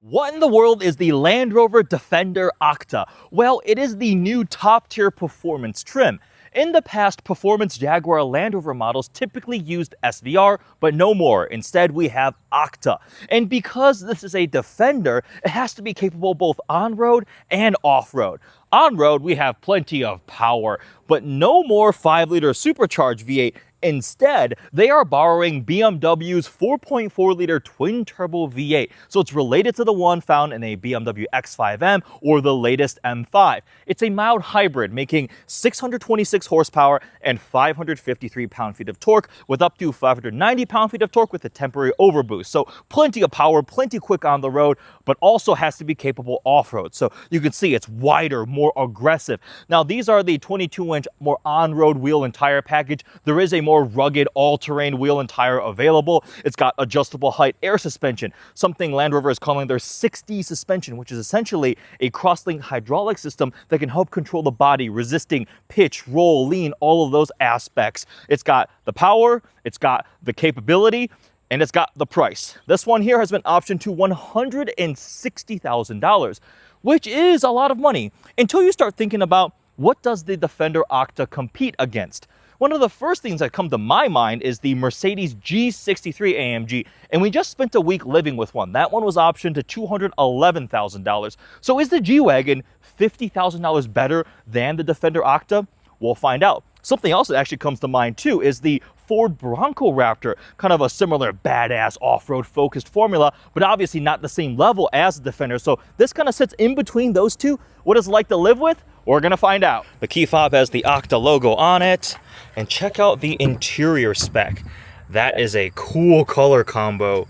What in the world is the Land Rover Defender OCTA? Well, it is the new top-tier performance trim. In the past, performance Jaguar Land Rover models typically used SVR, but no more. Instead, we have OCTA. And because this is a Defender, it has to be capable both on-road and off-road. On-road, we have plenty of power, but no more 5-liter supercharged V8. Instead, they are borrowing BMW's 4.4-liter twin-turbo V8, so it's related to the one found in a BMW X5M or the latest M5. It's a mild hybrid, making 626 horsepower and 553 pound-feet of torque, with up to 590 pound-feet of torque with a temporary overboost. So plenty of power, plenty quick on the road, but also has to be capable off-road. So you can see it's wider, more aggressive. Now, these are the 22-inch, more on-road wheel and tire package. There is a more rugged all-terrain wheel and tire available. It's got adjustable height air suspension, something Land Rover is calling their 6D suspension, which is essentially a cross-linked hydraulic system that can help control the body, resisting pitch, roll, lean, all of those aspects. It's got the power, it's got the capability, and it's got the price. This one here has been optioned to $160,000, which is a lot of money until you start thinking about, what does the Defender OCTA compete against? One of the first things that come to my mind is the Mercedes G63 AMG, and we just spent a week living with one. That one was optioned to $211,000. So is the G-Wagon $50,000 better than the Defender OCTA? We'll find out. Something else that actually comes to mind too is the Ford Bronco Raptor, kind of a similar badass off-road focused formula, but obviously not the same level as the Defender. So this kind of sits in between those two. What it's like to live with? We're gonna find out. The key fob has the OCTA logo on it, and check out the interior spec. That is a cool color combo.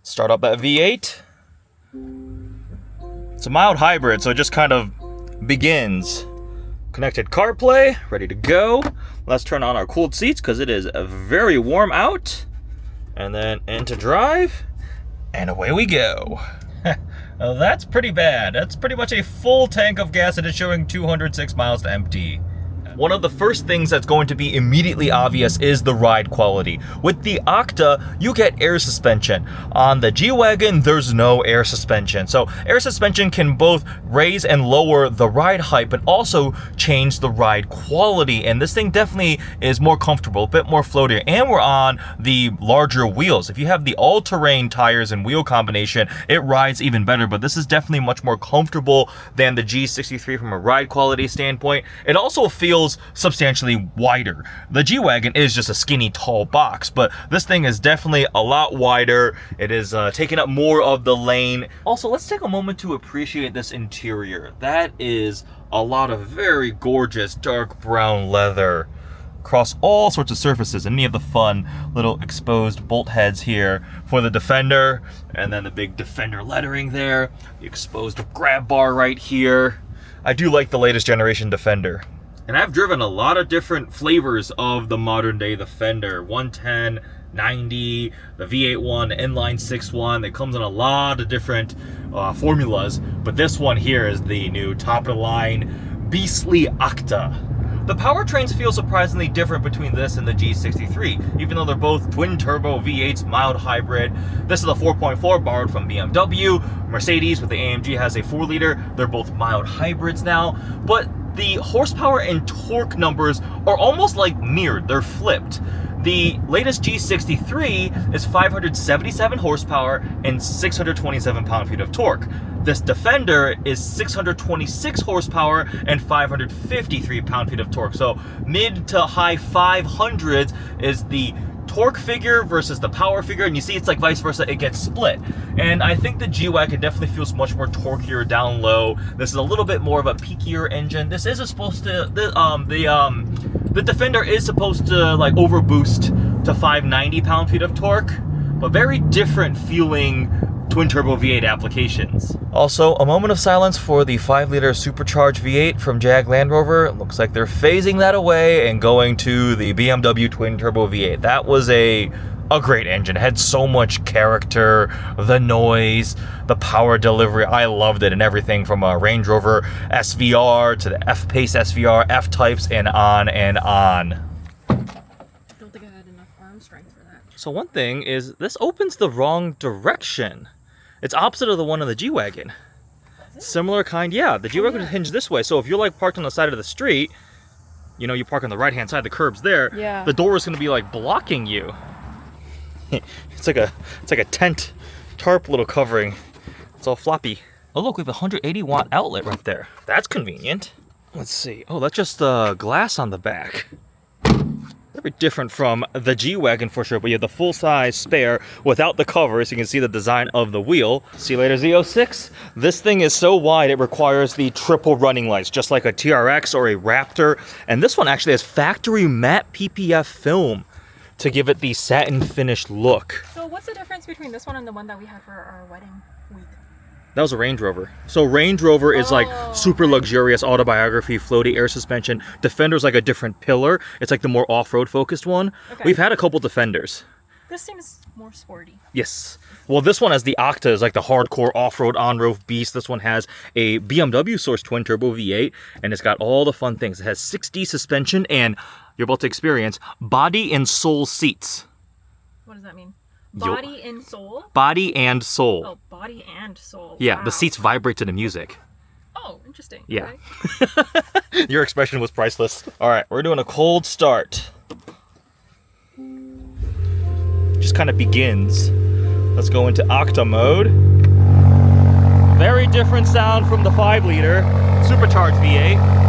Start up that V8. It's a mild hybrid, so it just kind of begins. Connected CarPlay, ready to go. Let's turn on our cooled seats because it is very warm out. And then into drive, and away we go. Well, that's pretty bad. That's pretty much a full tank of gas and it's showing 206 miles to empty. One of the first things that's going to be immediately obvious is the ride quality. With the OCTA, you get air suspension. On the G-Wagon, there's no air suspension. So air suspension can both raise and lower the ride height, but also change the ride quality. And this thing definitely is more comfortable, a bit more floatier. And we're on the larger wheels. If you have the all-terrain tires and wheel combination, it rides even better. But this is definitely much more comfortable than the G63 from a ride quality standpoint. It also feels substantially wider. The G-Wagon is just a skinny, tall box, but this thing is definitely a lot wider. It is taking up more of the lane. Also, let's take a moment to appreciate this interior. That is a lot of very gorgeous dark brown leather across all sorts of surfaces, and any of the fun little exposed bolt heads here for the Defender, and then the big Defender lettering there, the exposed grab bar right here. I do like the latest generation Defender. And I've driven a lot of different flavors of the modern day Defender. 110, 90, the V8 one, the inline 6 one. It comes in a lot of different formulas. But this one here is the new top of the line beastly OCTA. The powertrains feel surprisingly different between this and the G63, even though they're both twin-turbo V8s, mild hybrid. This is a 4.4 borrowed from BMW. Mercedes with the AMG has a 4-liter. They're both mild hybrids now, but the horsepower and torque numbers are almost like mirrored. They're flipped. The latest G63 is 577 horsepower and 627 pound-feet of torque. This Defender is 626 horsepower and 553 pound-feet of torque. So mid to high 500s is the torque figure versus the power figure, and you see it's like vice versa, it gets split. And I think the G-Wagon definitely feels much more torquier down low. This is a little bit more of a peakier engine. This is supposed to, the Defender is supposed to like overboost to 590 pound-feet of torque, but very different feeling twin-turbo V8 applications. Also, a moment of silence for the 5-liter supercharged V8 from Jag Land Rover. It looks like they're phasing that away and going to the BMW twin-turbo V8. That was a great engine. It had so much character, the noise, the power delivery. I loved it, and everything from a Range Rover SVR to the F-Pace SVR, F-Types, and on and on. I don't think I had enough arm strength for that. So one thing is, this opens the wrong direction. It's opposite of the one in the G-Wagon. Similar kind, yeah. The G-Wagon is hinged this way, so if you're like parked on the side of the street, you know, you park on the right-hand side, the curb's there. Yeah. The door is going to be like blocking you. It's like a tent tarp little covering. It's all floppy. Oh look, we have a 180 watt outlet right there. That's convenient. Let's see. Oh, that's just the glass on the back. Very different from the G-Wagon for sure, but you have the full-size spare without the cover, so you can see the design of the wheel. See you later, Z06. This thing is so wide, it requires the triple running lights, just like a TRX or a Raptor. And this one actually has factory matte PPF film to give it the satin finish look. So what's the difference between this one and the one that we had for our wedding week? That was a Range Rover. So Range Rover is like super luxurious autobiography, floaty air suspension. Defender's like a different pillar. It's like the more off-road focused one. Okay. We've had a couple Defenders. This seems more sporty. Yes. Well, this one has the Octa, is like the hardcore off-road on-road beast. This one has a BMW source twin turbo V8, and it's got all the fun things. It has 6D suspension, and you're about to experience body and soul seats. What does that mean? Body and soul? Body and soul. Oh, body and soul. Yeah, wow. The seats vibrate to the music. Oh, interesting. Yeah. Okay. Your expression was priceless. All right, we're doing a cold start. Just kind of begins. Let's go into Octa mode. Very different sound from the 5-liter supercharged V8.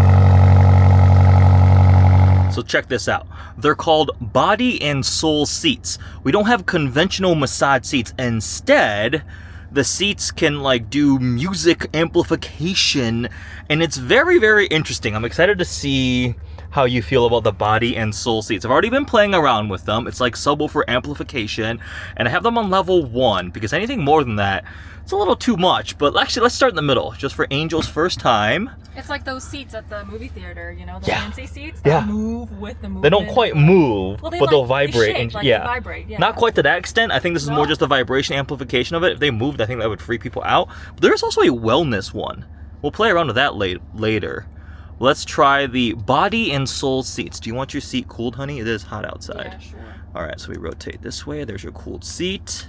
So check this out. They're called body and soul seats. We don't have conventional massage seats. Instead, the seats can like do music amplification, and it's very, very interesting. I'm excited to see how you feel about the body and soul seats. I've already been playing around with them. It's like subwoofer amplification, and I have them on level 1 because anything more than that, it's a little too much. But actually, let's start in the middle, just for Angel's first time. It's like those seats at the movie theater, you know, the fancy seats that move with the movement. They don't quite move, but they'll vibrate. They shake, they vibrate, yeah. Not quite to that extent. I think this is more just the vibration amplification of it. If they moved, I think that would freak people out. But there's also a wellness one. We'll play around with that later. Let's try the body and soul seats. Do you want your seat cooled, honey? It is hot outside. Yeah, sure. All right, so we rotate this way. There's your cooled seat.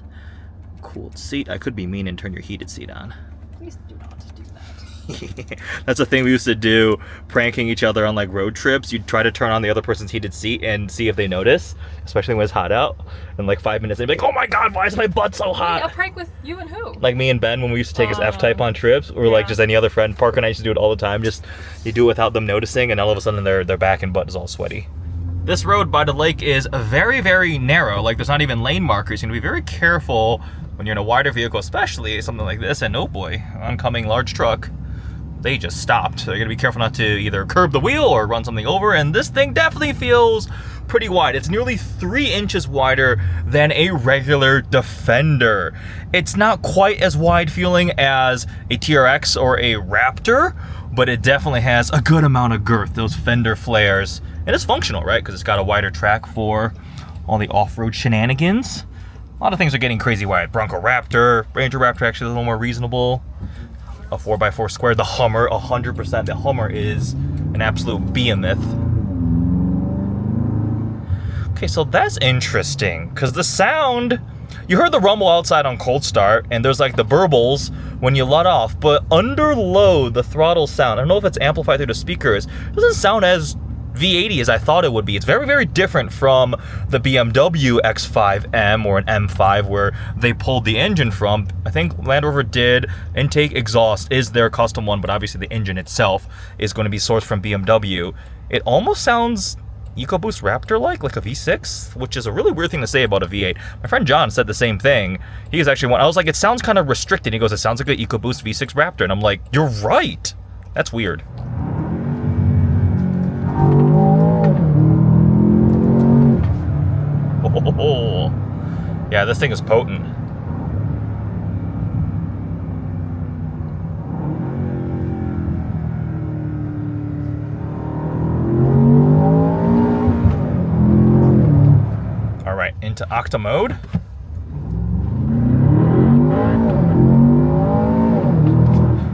Cooled seat. I could be mean and turn your heated seat on. Please do not do that. That's a thing we used to do, pranking each other on like road trips. You'd try to turn on the other person's heated seat and see if they notice, especially when it's hot out. And like 5 minutes, they'd be like, "Oh my God, why is my butt so hot?" Wait, a prank with you and who? Like me and Ben when we used to take his F-Type on trips, or like just any other friend. Parker and I used to do it all the time. Just you do it without them noticing, and all of a sudden their back and butt is all sweaty. This road by the lake is very, very narrow. Like there's not even lane markers. You need to be very careful when you're in a wider vehicle, especially something like this. And oh boy, oncoming large truck. They just stopped. So you're gonna be careful not to either curb the wheel or run something over. And this thing definitely feels pretty wide. It's nearly 3 inches wider than a regular Defender. It's not quite as wide feeling as a TRX or a Raptor, but it definitely has a good amount of girth, those fender flares. And it's functional, right? Because it's got a wider track for all the off-road shenanigans. A lot of things are getting crazy wide. Bronco Raptor, Ranger Raptor actually a little more reasonable. A 4x4 square, the Hummer, 100%. The Hummer is an absolute behemoth. Okay, so that's interesting, because the sound, you heard the rumble outside on cold start, and there's like the burbles when you let off, but under load, the throttle sound, I don't know if it's amplified through the speakers, it doesn't sound as V80 as I thought it would be. It's very, very different from the BMW X5M or an M5 where they pulled the engine from. I think Land Rover did. Intake exhaust is their custom one, but obviously the engine itself is going to be sourced from BMW. It almost sounds EcoBoost Raptor-like a V6, which is a really weird thing to say about a V8. My friend John said the same thing. He was actually one. I was like, it sounds kind of restricted. He goes, it sounds like an EcoBoost V6 Raptor. And I'm like, you're right. That's weird. Oh, yeah, this thing is potent. All right, into Octa mode.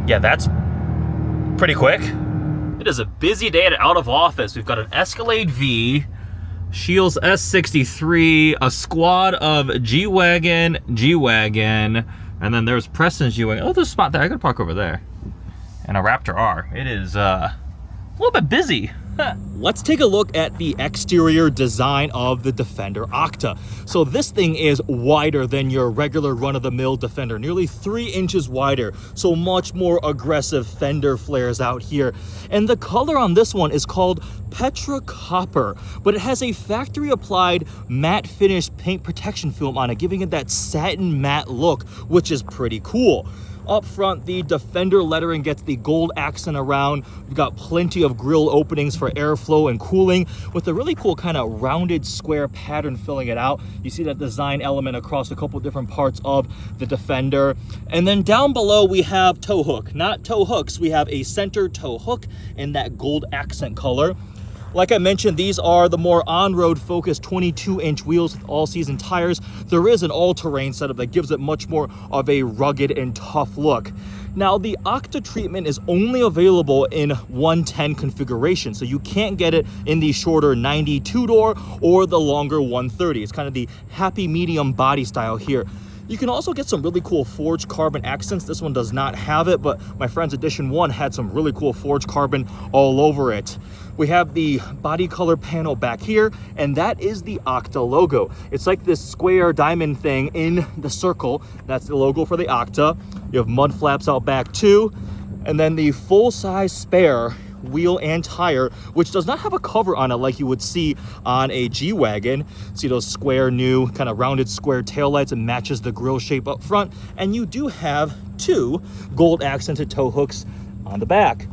Yeah, that's pretty quick. It is a busy day at Out of Office. We've got an Escalade V, Shields S63, a squad of G-Wagon, And then there's Preston's Ewing. Oh, there's a spot there. I could park over there. And a Raptor R. It is a little bit busy. Let's take a look at the exterior design of the Defender OCTA. So this thing is wider than your regular run-of-the-mill Defender, nearly 3 inches wider. So much more aggressive fender flares out here. And the color on this one is called Petra Copper, but it has a factory applied matte finish paint protection film on it, giving it that satin matte look, which is pretty cool. Up front, the Defender lettering gets the gold accent around. We've got plenty of grille openings for airflow and cooling with a really cool kind of rounded square pattern filling it out. You see that design element across a couple different parts of the Defender. And then down below we have tow hook, not tow hooks. We have a center tow hook in that gold accent color. Like I mentioned, these are the more on-road focused 22-inch wheels with all-season tires. There is an all-terrain setup that gives it much more of a rugged and tough look. Now, the OCTA treatment is only available in 110 configuration, so you can't get it in the shorter 92-door or the longer 130. It's kind of the happy medium body style here. You can also get some really cool forged carbon accents. This one does not have it, but my friend's Edition 1 had some really cool forged carbon all over it. We have the body color panel back here, and that is the OCTA logo. It's like this square diamond thing in the circle. That's the logo for the OCTA. You have mud flaps out back too, and then the full-size spare wheel and tire, which does not have a cover on it like you would see on a G-Wagon. See those square new kind of rounded square taillights? It matches the grille shape up front, and you do have 2 gold accented tow hooks on the back.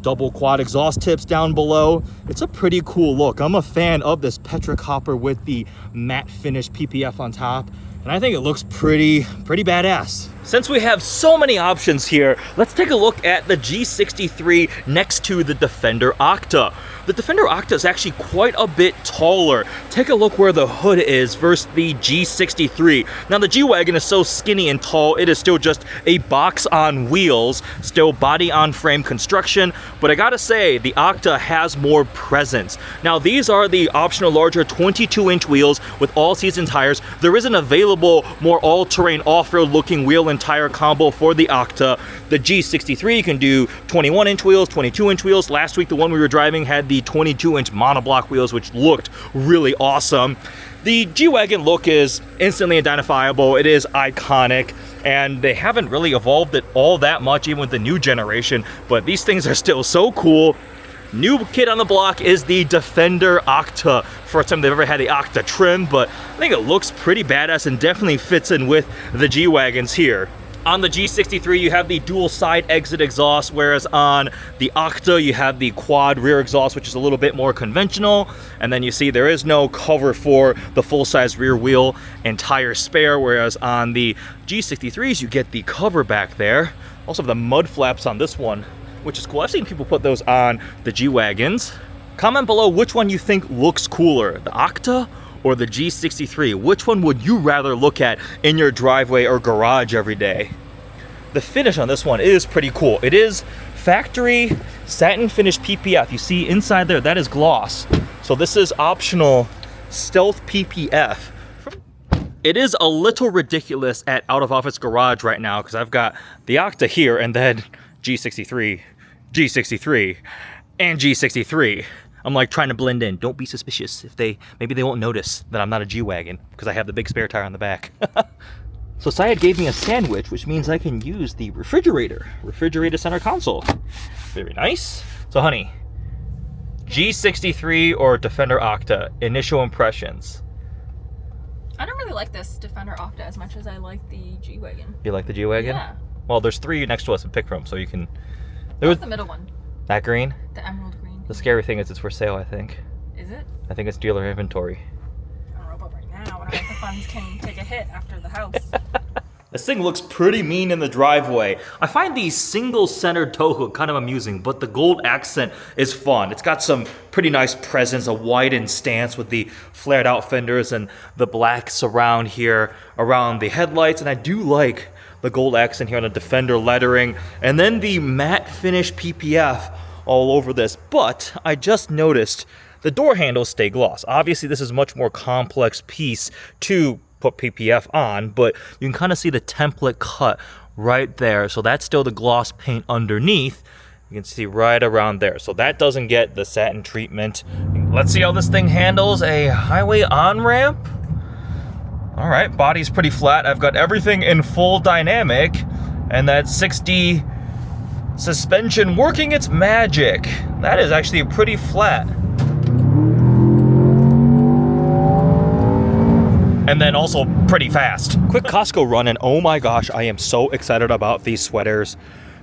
Double quad exhaust tips down below. It's a pretty cool look. I'm a fan of this Petra Copper with the matte finish PPF on top, and I think it looks pretty badass. Since we have so many options here, let's take a look at the G63 next to the Defender OCTA. The Defender OCTA is actually quite a bit taller. Take a look where the hood is versus the G63. Now the G-Wagon is so skinny and tall, it is still just a box on wheels, still body on frame construction, but I gotta say, the OCTA has more presence. Now these are the optional larger 22-inch wheels with all-season tires. There is an available more all-terrain off-road looking wheel and tire combo for the OCTA. The G63 can do 21-inch wheels, 22-inch wheels. Last week, the one we were driving had the 22-inch monoblock wheels, which looked really awesome. The G-Wagon look is instantly identifiable. It is iconic, and they haven't really evolved it all that much, even with the new generation, but these things are still so cool. New kid on the block is the Defender OCTA. First time they've ever had the OCTA trim, but I think it looks pretty badass and definitely fits in with the G-Wagons here. On the G63, you have the dual side exit exhaust, whereas on the OCTA, you have the quad rear exhaust, which is a little bit more conventional. And then you see there is no cover for the full-size rear wheel and tire spare, whereas on the G63s, you get the cover back there. Also have the mud flaps on this one, which is cool. I've seen people put those on the G-Wagons. Comment below which one you think looks cooler, the OCTA or the G63. Which one would you rather look at in your driveway or garage every day? The finish on this one is pretty cool. It is factory satin finish PPF. You see inside there, that is gloss. So this is optional stealth PPF. It is a little ridiculous at Out of Office Garage right now because I've got the OCTA here and then G63, G63, and G63. I'm like trying to blend in. Don't be suspicious if maybe they won't notice that I'm not a G-Wagon because I have the big spare tire on the back. So Syed gave me a sandwich, which means I can use the refrigerator center console. Very nice. So honey, G63 or Defender OCTA, initial impressions? I don't really like this Defender OCTA as much as I like the G-Wagon. You like the G-Wagon? Yeah. Well, there's 3 next to us to pick from, so you can... What's the middle one? That green? The emerald green. The scary thing is it's for sale, I think. Is it? I think it's dealer inventory. I don't know about right now. I don't know if the funds can take a hit after the house. This thing looks pretty mean in the driveway. I find the single-centered tow hook kind of amusing, but the gold accent is fun. It's got some pretty nice presence, a widened stance with the flared-out fenders and the black surround here around the headlights, and I do like the gold accent here on the Defender lettering, and then the matte finish PPF all over this. But I just noticed the door handles stay gloss. Obviously, this is a much more complex piece to put PPF on, but you can kind of see the template cut right there. So that's still the gloss paint underneath. You can see right around there. So that doesn't get the satin treatment. Let's see how this thing handles a highway on-ramp. All right, body's pretty flat. I've got everything in full dynamic, and that 6D suspension working its magic. That is actually pretty flat. And then also pretty fast. Quick Costco run, and oh my gosh, I am so excited about these sweaters.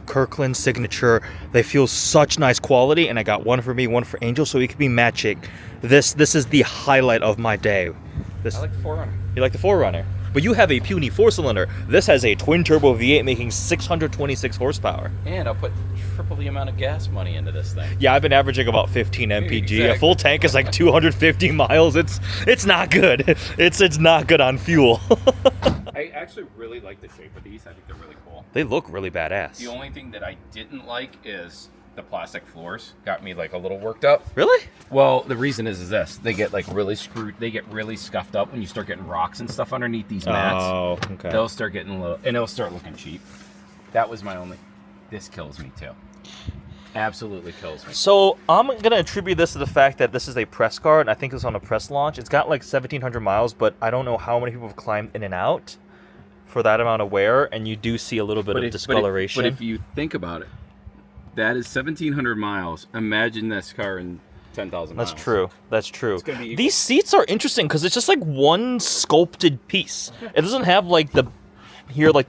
Kirkland signature. They feel such nice quality, and I got one for me, one for Angel, so we could be matching. This is the highlight of my day. I like the 4Runner. You like the 4Runner? But you have a puny 4-cylinder. This has a twin-turbo V8 making 626 horsepower. And I'll put triple the amount of gas money into this thing. Yeah, I've been averaging about 15 mpg. Exactly. A full tank is like 250 miles. It's not good. It's not good on fuel. I actually really like the shape of these. I think they're really cool. They look really badass. The only thing that I didn't like is the plastic floors. Got me like a little worked up. Really? Well, the reason is this. They get like really screwed. They get really scuffed up when you start getting rocks and stuff underneath these mats. Oh, okay. They'll start getting a little, and it'll start looking cheap. That was my only. This kills me too. Absolutely kills me. So I'm gonna attribute this to the fact that this is a press car, and I think it's on a press launch. It's got like 1,700 miles, but I don't know how many people have climbed in and out for that amount of wear, and you do see a little bit of discoloration. But if you think about it, that is 1,700 miles. Imagine this car in 10,000 miles. That's true. That's true. It's gonna be equal. These seats are interesting because it's just like one sculpted piece. It doesn't have like the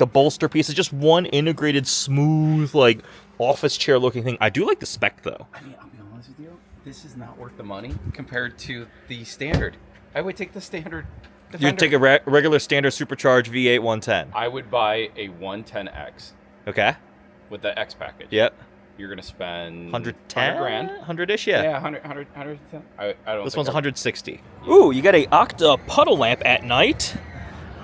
bolster piece. It's just one integrated, smooth, like office chair looking thing. I do like the spec though. I mean, I'll be honest with you. This is not worth the money compared to the standard. I would take the standard Defender. You'd take a regular standard supercharged V8 110. I would buy a 110X Okay. with the X package. Yep. You're gonna spend 110 grand. 100-ish, yeah. Yeah, 110. I don't. This think one's I- 160. Ooh, you got a Octa puddle lamp at night,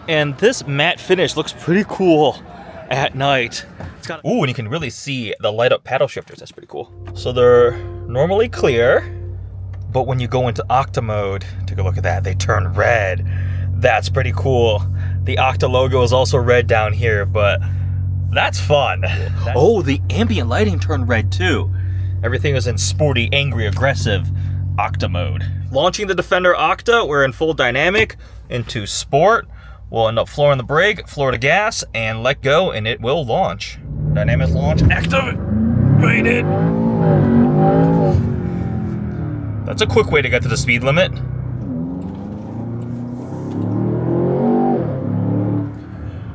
and this matte finish looks pretty cool at night. It's got ooh, and you can really see the light up paddle shifters. That's pretty cool. So they're normally clear, but when you go into Octa mode, take a look at that. They turn red. That's pretty cool. The Octa logo is also red down here, but that's fun. Oh, the ambient lighting turned red too. Everything is in sporty, angry, aggressive Octa mode. Launching the Defender Octa, we're in full dynamic into sport. We'll end up flooring the brake, floor to gas, and let go, and it will launch. Dynamic launch activated. That's a quick way to get to the speed limit.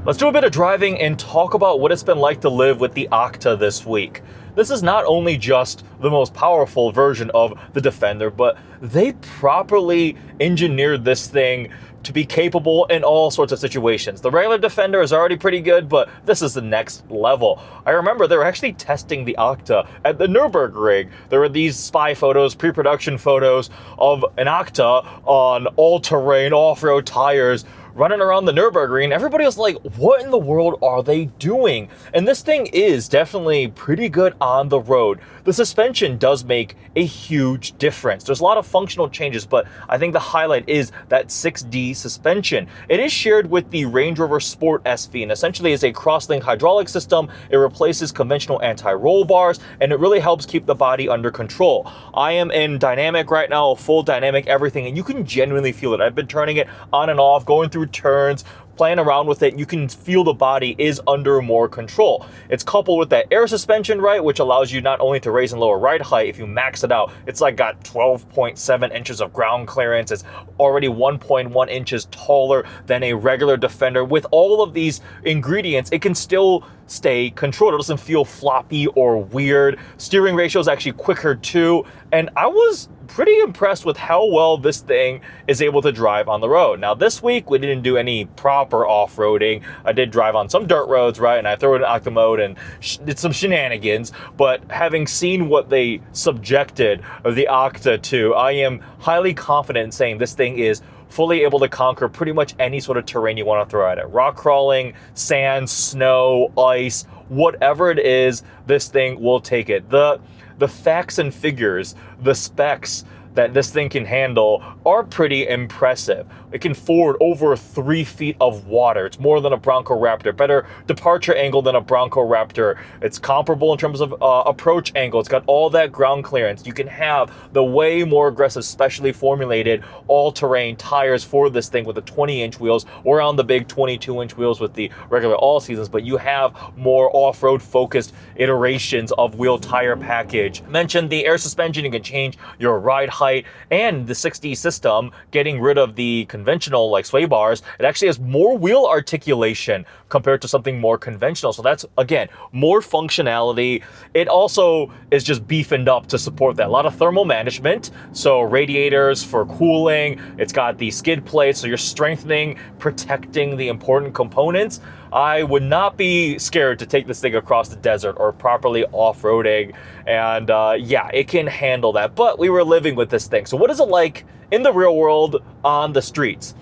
Let's do a bit of driving and talk about what it's been like to live with the Octa this week. This is not only just the most powerful version of the Defender, but they properly engineered this thing to be capable in all sorts of situations. The regular Defender is already pretty good, but this is the next level. I remember they were actually testing the Octa at the Nürburgring. There were these spy photos, pre-production photos of an Octa on all-terrain, off-road tires, running around the Nürburgring. Everybody was like, what in the world are they doing? And this thing is definitely pretty good on the road. The suspension does make a huge difference. There's a lot of functional changes, but I think the highlight is that 6D suspension. It is shared with the Range Rover Sport SV, and essentially is a cross-link hydraulic system. It replaces conventional anti-roll bars, and it really helps keep the body under control. I am in dynamic right now, full dynamic everything, and you can genuinely feel it. I've been turning it on and off, going through turns, playing around with it. You can feel the body is under more control. It's coupled with that air suspension, right, which allows you not only to raise and lower ride height. If you max it out, it's like got 12.7 inches of ground clearance. It's already 1.1 inches taller than a regular Defender. With all of these ingredients, it can still stay controlled. It doesn't feel floppy or weird. Steering ratio is actually quicker too. And I was pretty impressed with how well this thing is able to drive on the road. Now this week we didn't do any proper off-roading. I did drive on some dirt roads, right? And I threw it in Octa mode and did some shenanigans. But having seen what they subjected the Octa to, I am highly confident in saying this thing is fully able to conquer pretty much any sort of terrain you want to throw at it. Rock crawling, sand, snow, ice, whatever it is, this thing will take it. The facts and figures, the specs, that this thing can handle are pretty impressive. It can ford over 3 feet of water. It's more than a Bronco Raptor, better departure angle than a Bronco Raptor. It's comparable in terms of approach angle. It's got all that ground clearance. You can have the way more aggressive, specially formulated all-terrain tires for this thing with the 20-inch wheels, or on the big 22-inch wheels with the regular all-seasons, but you have more off-road focused iterations of wheel tire package. Mentioned the air suspension. You can change your ride height, and the 6D system, getting rid of the conventional like sway bars, it actually has more wheel articulation compared to something more conventional. So that's, again, more functionality. It also is just beefened up to support that. A lot of thermal management, so radiators for cooling. It's got the skid plates, so you're strengthening, protecting the important components. I would not be scared to take this thing across the desert or properly off-roading, and yeah, it can handle that. But we were living with this thing. So what is it like in the real world on the streets?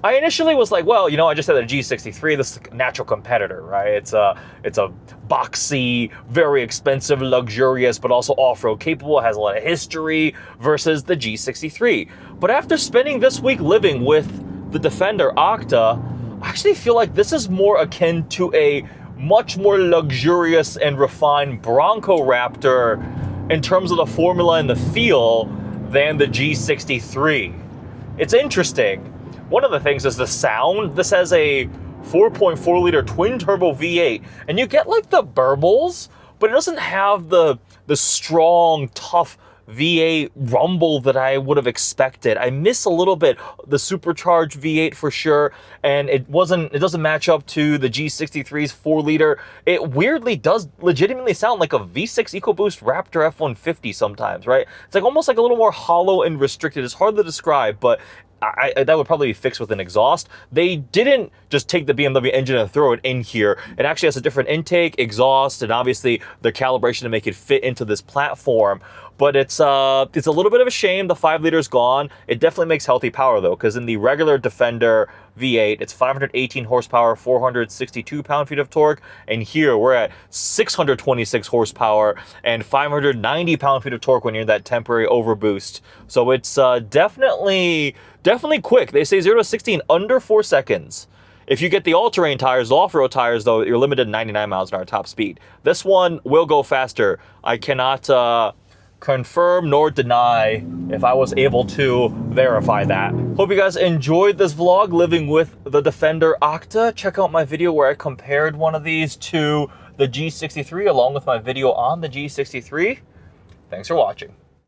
I initially was like, well, you know, I just had a G63, this is a natural competitor, right? It's a boxy, very expensive, luxurious, but also off-road capable, has a lot of history versus the G63. But after spending this week living with the Defender OCTA, I actually feel like this is more akin to a much more luxurious and refined Bronco Raptor in terms of the formula and the feel than the G63. It's interesting. One of the things is the sound. This has a 4.4 liter twin turbo V8, and you get like the burbles, but it doesn't have the strong, tough V8 rumble that I would have expected. I miss a little bit the supercharged V8 for sure, and it doesn't match up to the G63's 4 liter. It weirdly does legitimately sound like a V6 EcoBoost Raptor F-150 sometimes, right? It's like almost like a little more hollow and restricted. It's hard to describe, but that would probably be fixed with an exhaust. They didn't just take the BMW engine and throw it in here. It actually has a different intake, exhaust, and obviously the calibration to make it fit into this platform. But it's a little bit of a shame the 5 liter's gone. It definitely makes healthy power though, because in the regular Defender V8, it's 518 horsepower, 462 pound-feet of torque, and here we're at 626 horsepower and 590 pound-feet of torque when you're in that temporary overboost. So it's definitely quick. They say 0 to 60 in under 4 seconds. If you get the all-terrain tires, the off-road tires, though, you're limited to 99 miles an hour top speed. This one will go faster. I cannot confirm nor deny if I was able to verify that. Hope you guys enjoyed this vlog living with the Defender OCTA. Check out my video where I compared one of these to the G63 along with my video on the G63. Thanks for watching.